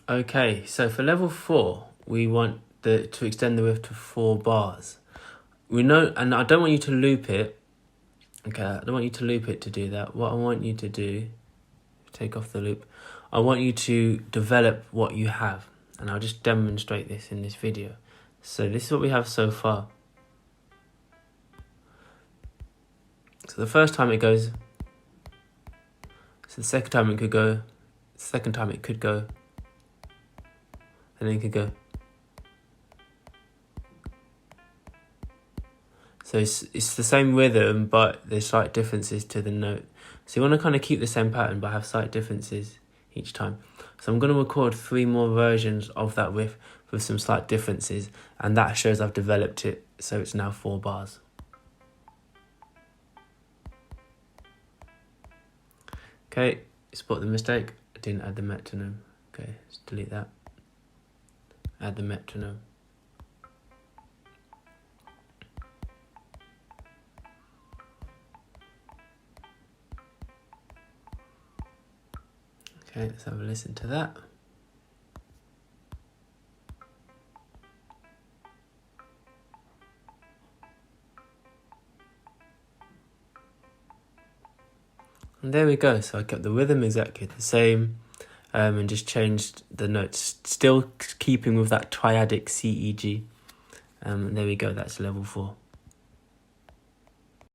Okay, so for level 4, we want to extend the width to 4 bars. We know, and I don't want you to loop it. Okay, I don't want you to loop it to do that. What I want you to do, take off the loop. I want you to develop what you have, and I'll just demonstrate this in this video. So this is what we have so far. So the first time it goes, so the second time it could go, second time it could go, and then it could go. So it's the same rhythm, but there's slight differences to the note. So you want to kind of keep the same pattern, but have slight differences each time. So I'm going to record 3 more versions of that riff with some slight differences, and that shows I've developed it, so it's now 4 bars. Okay, spot the mistake. I didn't add the metronome. Okay, let's delete that. Add the metronome. Okay, let's have a listen to that. And there we go. So I kept the rhythm exactly the same, and just changed the notes, still keeping with that triadic C, E, G. There we go, that's level 4.